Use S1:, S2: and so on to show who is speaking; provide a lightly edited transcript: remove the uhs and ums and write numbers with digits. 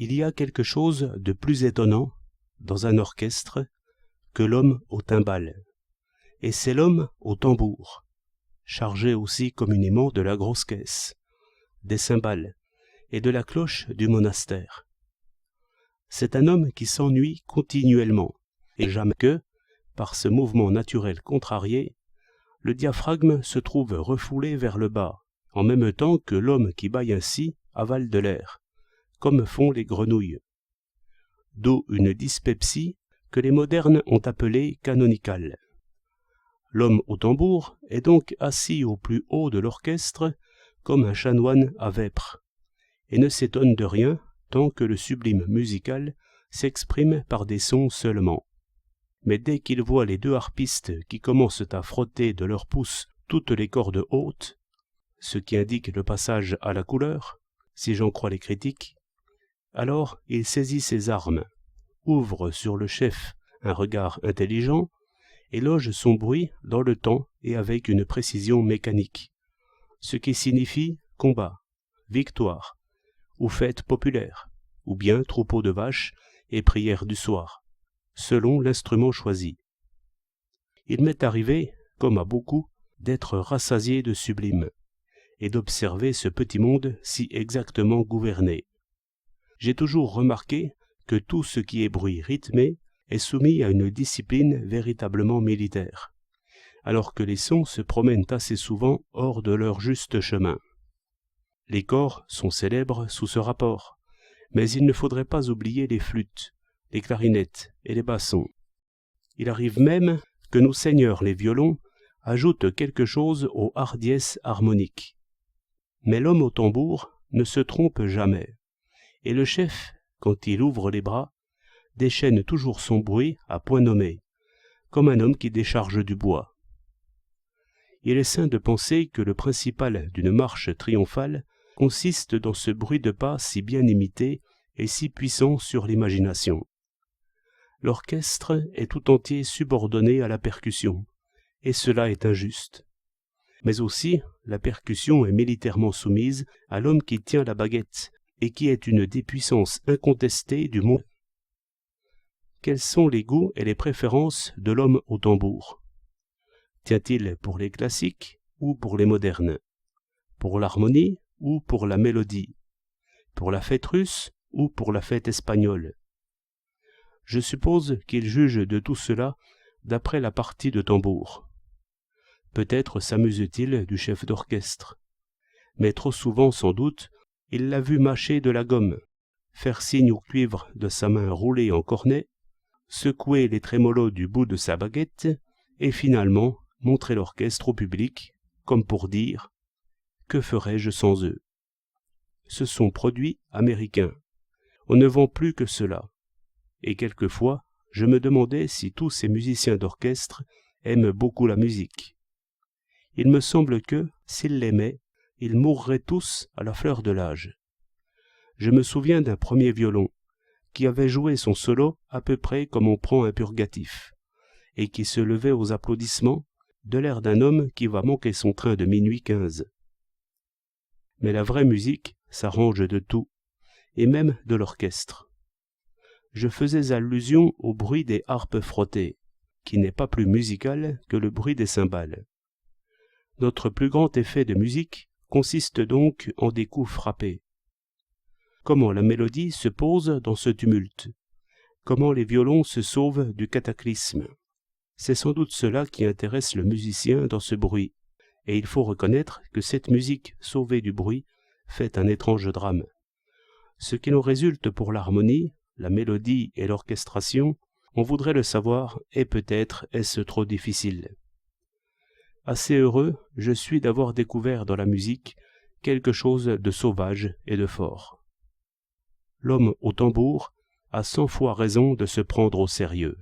S1: Il y a quelque chose de plus étonnant dans un orchestre que l'homme au timbales, et c'est l'homme au tambour, chargé aussi communément de la grosse caisse, des cymbales et de la cloche du monastère. C'est un homme qui s'ennuie continuellement, et jamais que, par ce mouvement naturel contrarié, le diaphragme se trouve refoulé vers le bas, en même temps que l'homme qui bâille ainsi avale de l'air, comme font les grenouilles. D'où une dyspepsie que les modernes ont appelée canonicale. L'homme au tambour est donc assis au plus haut de l'orchestre comme un chanoine à vêpres, et ne s'étonne de rien tant que le sublime musical s'exprime par des sons seulement. Mais dès qu'il voit les deux harpistes qui commencent à frotter de leurs pouces toutes les cordes hautes, ce qui indique le passage à la couleur, si j'en crois les critiques, alors il saisit ses armes, ouvre sur le chef un regard intelligent et loge son bruit dans le temps et avec une précision mécanique, ce qui signifie combat, victoire, ou fête populaire, ou bien troupeau de vaches et prière du soir, selon l'instrument choisi. Il m'est arrivé, comme à beaucoup, d'être rassasié de sublime, et d'observer ce petit monde si exactement gouverné. J'ai toujours remarqué que tout ce qui est bruit rythmé est soumis à une discipline véritablement militaire, alors que les sons se promènent assez souvent hors de leur juste chemin. Les corps sont célèbres sous ce rapport, mais il ne faudrait pas oublier les flûtes, les clarinettes et les bassons. Il arrive même que nos seigneurs les violons ajoutent quelque chose aux hardiesses harmoniques. Mais l'homme au tambour ne se trompe jamais, et le chef, quand il ouvre les bras, déchaîne toujours son bruit à point nommé, comme un homme qui décharge du bois. Il est sain de penser que le principal d'une marche triomphale consiste dans ce bruit de pas si bien imité et si puissant sur l'imagination. L'orchestre est tout entier subordonné à la percussion, et cela est injuste. Mais aussi, la percussion est militairement soumise à l'homme qui tient la baguette, et qui est une des puissances incontestées du monde. Quels sont les goûts et les préférences de l'homme au tambour? Tient-il pour les classiques ou pour les modernes? Pour l'harmonie ou pour la mélodie? Pour la fête russe ou pour la fête espagnole? Je suppose qu'il juge de tout cela d'après la partie de tambour. Peut-être s'amuse-t-il du chef d'orchestre, mais trop souvent sans doute, il l'a vu mâcher de la gomme, faire signe au cuivre de sa main roulée en cornet, secouer les trémolos du bout de sa baguette, et finalement montrer l'orchestre au public, comme pour dire « Que ferais-je sans eux ?» Ce sont produits américains. On ne vend plus que cela. Et quelquefois, je me demandais si tous ces musiciens d'orchestre aiment beaucoup la musique. Il me semble que, s'ils l'aimaient, ils mourraient tous à la fleur de l'âge. Je me souviens d'un premier violon, qui avait joué son solo à peu près comme on prend un purgatif, et qui se levait aux applaudissements de l'air d'un homme qui va manquer son train de minuit 15. Mais la vraie musique s'arrange de tout, et même de l'orchestre. Je faisais allusion au bruit des harpes frottées, qui n'est pas plus musical que le bruit des cymbales. Notre plus grand effet de musique consiste donc en des coups frappés. Comment la mélodie se pose dans ce tumulte? Comment les violons se sauvent du cataclysme? C'est sans doute cela qui intéresse le musicien dans ce bruit, et il faut reconnaître que cette musique sauvée du bruit fait un étrange drame. Ce qu'il en résulte pour l'harmonie, la mélodie et l'orchestration, on voudrait le savoir, et peut-être est-ce trop difficile. Assez heureux, je suis d'avoir découvert dans la musique quelque chose de sauvage et de fort. L'homme au tambour a 100 fois raison de se prendre au sérieux.